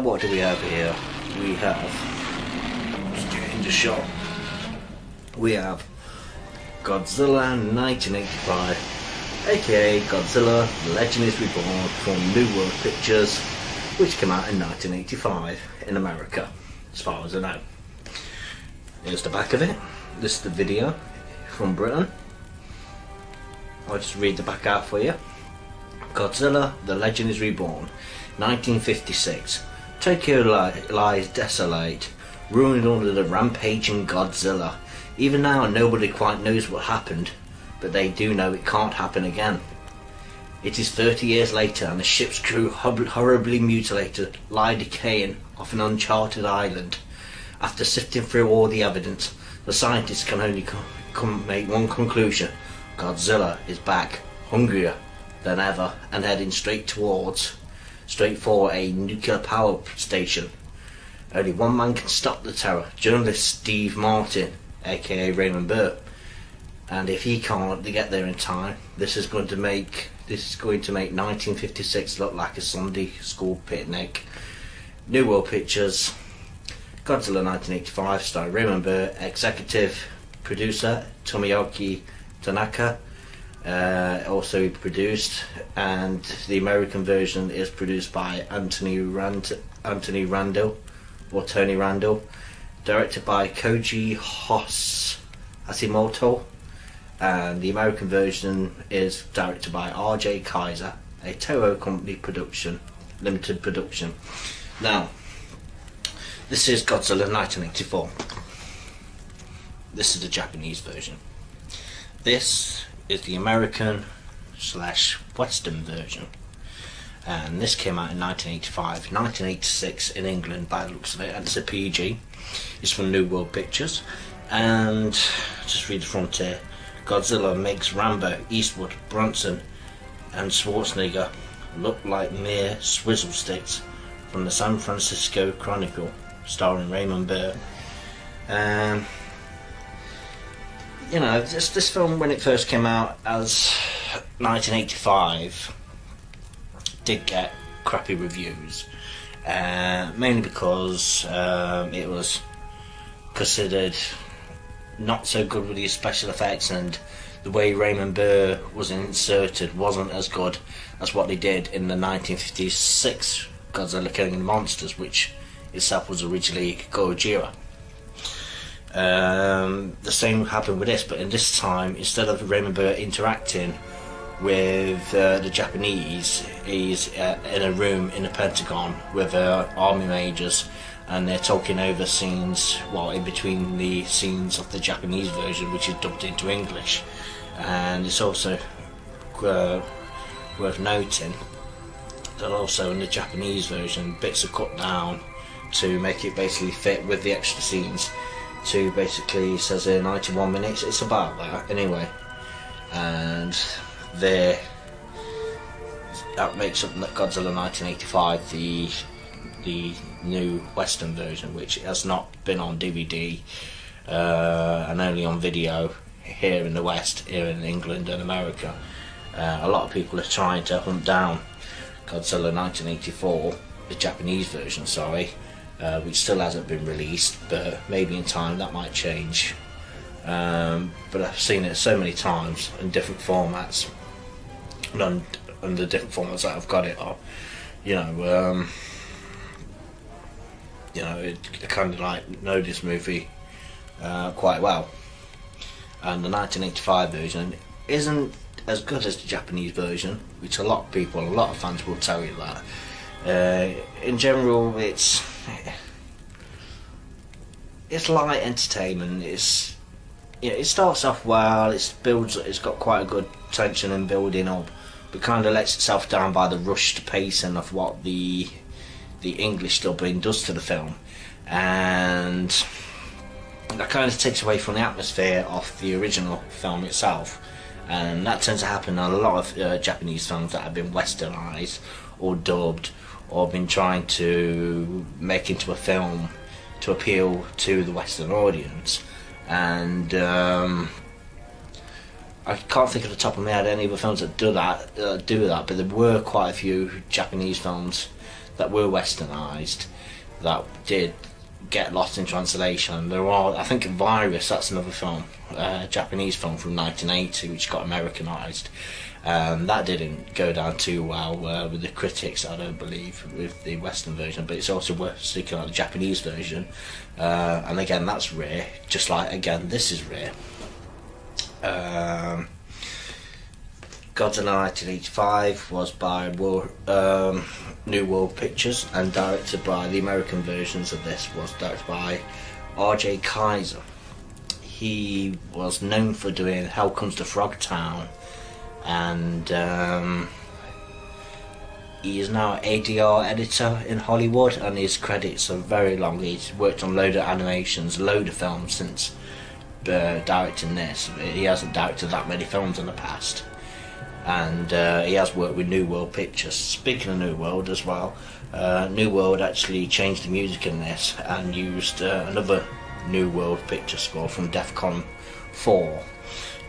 What do we have here? We have, let's get into shot. We have Godzilla 1985, aka Godzilla The Legend is Reborn, from New World Pictures, which came out in 1985 in America, as far as I know. Here's the back of it. This is the video from Britain. I'll just read the back out for you. Godzilla The Legend is Reborn, 1956. Tokyo lies desolate, ruined under the rampaging Godzilla. Even now nobody quite knows what happened, but they do know it can't happen again. It is 30 years later and the ship's crew, horribly mutilated, lie decaying off an uncharted island. After sifting through all the evidence, the scientists can only make one conclusion: Godzilla is back, hungrier than ever, and heading straight for a nuclear power station. Only one man can stop the terror: journalist Steve Martin, aka Raymond Burr. And if he can't get there in time, this is going to make 1956 look like a Sunday school picnic. New World Pictures, Godzilla 1985, starring Raymond Burr, executive producer Tomoyuki Tanaka. Also produced, and the American version is produced by Tony Randall, directed by Koji Hashimoto, and the American version is directed by 𝐼𝐸𝐿, a Toho company limited production. Now, this is Godzilla 1984. This is the Japanese version. This is the American / Western version, and this came out in 1985, 1986 in England by the looks of it, and it's a PG. It's from New World Pictures, and just read the front here. Godzilla makes Rambo, Eastwood, Bronson and Schwarzenegger look like mere swizzle sticks from the San Francisco Chronicle, starring Raymond Burr. You know, this film, when it first came out as 1985, did get crappy reviews, mainly because it was considered not so good with the special effects, and the way Raymond Burr was inserted wasn't as good as what they did in the 1956 Godzilla Killing the Monsters, which itself was originally Gojira. The same happened with this, but in this time, instead of Raymond Burr interacting with the Japanese, he's in a room in the Pentagon with army majors, and they're talking over scenes, well, in between the scenes of the Japanese version, which is dubbed into English. And it's also worth noting that also in the Japanese version, bits are cut down to make it basically fit with the extra scenes. To basically, says here 91 minutes, it's about that anyway, and that makes up Godzilla 1985, the new Western version, which has not been on DVD and only on video here in the West, here in England and America. A lot of people are trying to hunt down Godzilla 1984, the Japanese version, sorry, which still hasn't been released, but maybe in time that might change. But I've seen it so many times in different formats, and the different formats that I've got it on, I kind of like know this movie quite well. And the 1985 version isn't as good as the Japanese version, which a lot of fans will tell you that. In general, it's light entertainment. It starts off well. It's got quite a good tension and building up, but kind of lets itself down by the rushed pacing of what the English dubbing does to the film, and that kind of takes away from the atmosphere of the original film itself. And that tends to happen in a lot of Japanese films that have been westernized or dubbed, or been trying to make into a film to appeal to the Western audience. And I can't think of the top of my head any other films that do that, but there were quite a few Japanese films that were westernised that did get lost in translation. There are, I think, Virus, that's another film, Japanese film from 1980, which got Americanised. That didn't go down too well with the critics, I don't believe, with the Western version, but it's also worth sticking on the Japanese version. And again, that's rare, just like, again, this is rare. Godzilla 1985 was by New World Pictures, and directed by, the American versions of this was directed by 𝐼𝐸𝐾𝐳𝐫. He was known for doing Hell Comes to Frogtown, and he is now an ADR editor in Hollywood, and his credits are very long. He's worked on a load of animations, a load of films since directing this. He hasn't directed that many films in the past. And he has worked with New World Pictures. Speaking of New World as well, New World actually changed the music in this and used another New World Picture score from DEFCON 4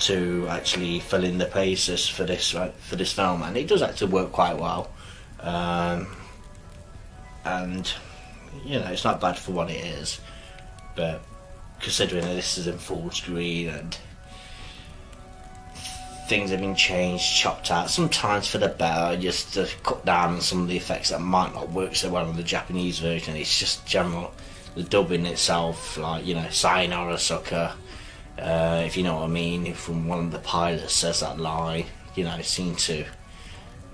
to actually fill in the places for this film, and it does actually work quite well. And you know, it's not bad for what it is, but considering that this is in full screen and things have been changed, chopped out, sometimes for the better, just to cut down on some of the effects that might not work so well on the Japanese version. It's just general, the dubbing itself, like, you know, sayonara sucker, if you know what I mean, from one of the pilots says that line, you know, it seemed to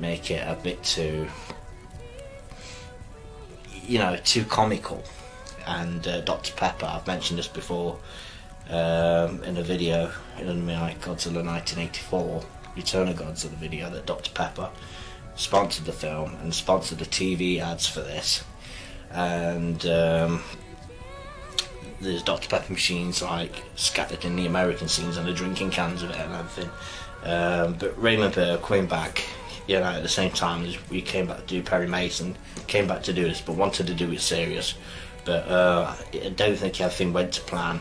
make it a bit too, you know, too comical. And Dr. Pepper, I've mentioned this before, in a video in my Godzilla 1984 Return of Godzilla video, that Dr. Pepper sponsored the film and sponsored the TV ads for this. And there's Dr. Pepper machines like scattered in the American scenes and the drinking cans of it and everything. But Raymond Burr came back, you know, at the same time as we came back to do Perry Mason, came back to do this, but wanted to do it serious. But I don't think everything went to plan.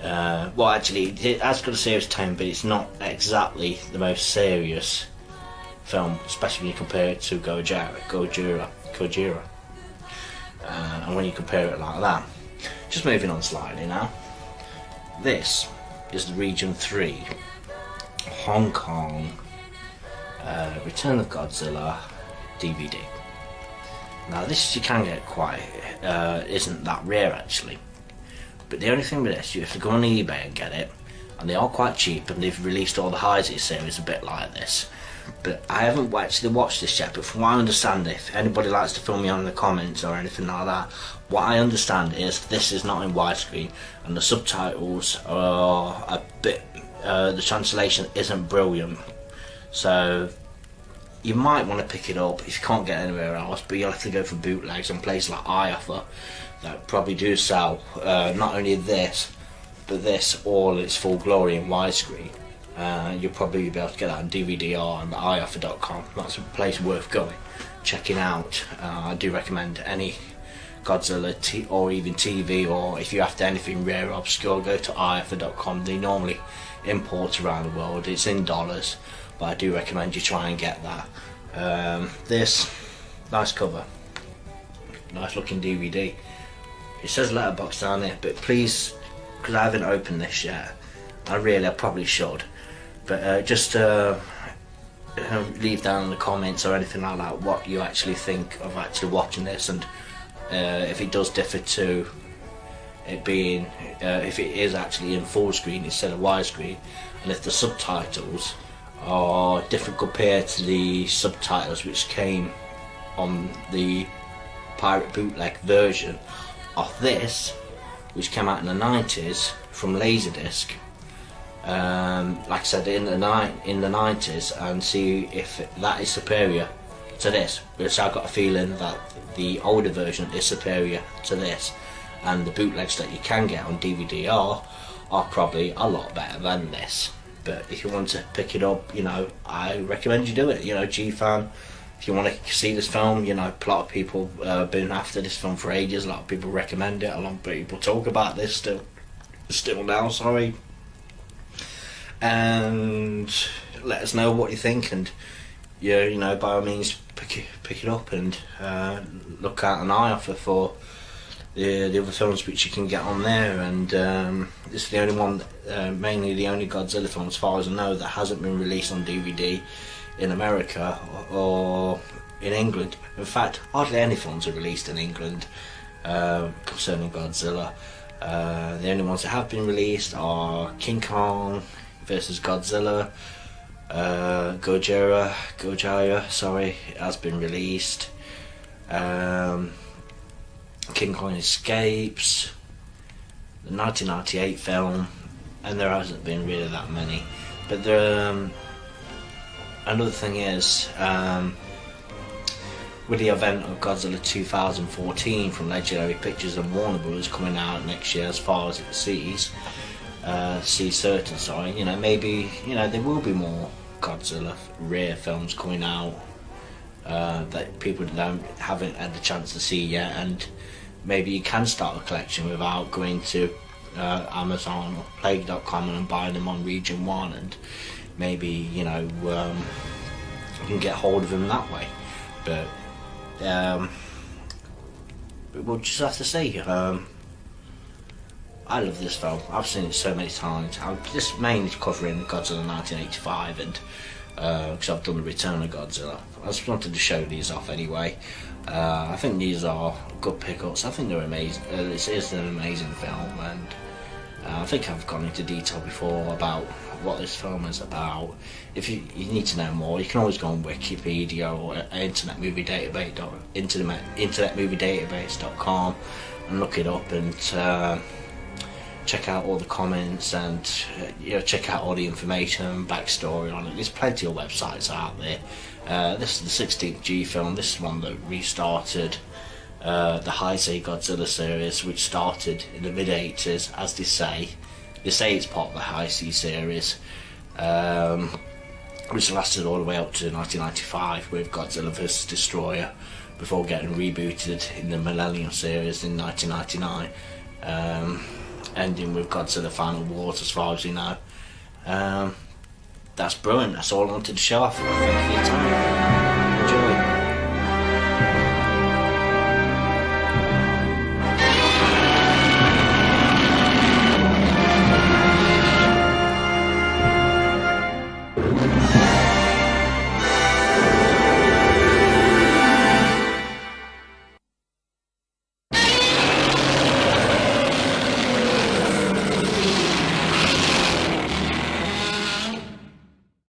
Well, actually, it has got a serious tone, but it's not exactly the most serious film, especially when you compare it to 𝐬𝐮𝐬𝐜𝐫𝐤. And when you compare it like that. Just moving on slightly now. This is the Region 3 Hong Kong Return of Godzilla DVD. Now this you can get quite, isn't that rare actually. But the only thing with this, you have to go on eBay and get it, and they are quite cheap, and they've released all the 𝐼𝐸𝐾𝐳 series a bit like this. But I haven't actually watched this yet, but from what I understand, if anybody likes to fill me on in the comments or anything like that, what I understand is this is not in widescreen, and the subtitles are a bit, the translation isn't brilliant. So you might want to pick it up if you can't get anywhere else, but you'll have to go for bootlegs and places like iOffer that probably do sell not only this, but this all its full glory in widescreen. You'll probably be able to get that on DVD-R and iOffer.com. That's a place worth going, checking out. I do recommend any Godzilla or even TV, or if you're after anything rare or obscure, go to iOffer.com. They normally import around the world. It's in dollars, but I do recommend you try and get that. This, nice cover, nice looking DVD. It says letterbox down there, but please, because I haven't opened this yet, I probably should, but just leave down in the comments or anything like that what you actually think of actually watching this, and if it does differ to it being, if it is actually in full screen instead of widescreen, and if the subtitles are different compared to the subtitles which came on the pirate bootleg version of this, which came out in the 90s from Laserdisc, like I said, in the 90s, and see if that is superior to this, which I've got a feeling that the older version is superior to this, and the bootlegs that you can get on DVD-R are probably a lot better than this. But if you want to pick it up, you know, I recommend you do it. You know, G-Fan, if you want to see this film, you know, a lot of people have been after this film for ages. A lot of people recommend it. A lot of people talk about this still now, sorry. And let us know what you think, and yeah, you know, by all means, pick it up and look out an eye offer for the other films which you can get on there. And this is the only one, mainly the only Godzilla film, as far as I know, that hasn't been released on DVD in America or in England. In fact, hardly any films are released in England concerning Godzilla. The only ones that have been released are King Kong versus Godzilla. 𝐬𝐮𝐫𝐞, sorry, it has been released. King Kong Escapes, the 1998 film, and there hasn't been really that many. But there, another thing is, with the event of Godzilla 2014 from Legendary Pictures and Warner Bros. Coming out next year, as far as it sees certain, sorry, you know, maybe, you know, there will be more Godzilla rare films coming out that people haven't had the chance to see yet, and maybe you can start a collection without going to Amazon or Plague.com and buying them on Region 1, and maybe, you know, you can get hold of them that way. But we'll just have to see. I love this film. I've seen it so many times. I'm just mainly covering Godzilla 1985, and because I've done the Return of Godzilla. I just wanted to show these off anyway. I think these are good pickups. I think they're amazing. This is an amazing film, and I think I've gone into detail before about what this film is about. If you need to know more, you can always go on Wikipedia or internetmoviedatabase.com and look it up and check out all the comments and you know, check out all the information, backstory on it. There's plenty of websites out there. This is the 16th G film. This is one that restarted the 𝐼𝐨𝐫𝐿 series, which started in the mid-80s, as they say. They say it's part of the 𝐼𝐶 series, which lasted all the way up to 1995 with Godzilla vs. Destroyer, before getting rebooted in the Millennium series in 1999, ending with Godzilla Final Wars, as far as we know. That's brilliant. That's all I wanted to show off. Thank you for your time.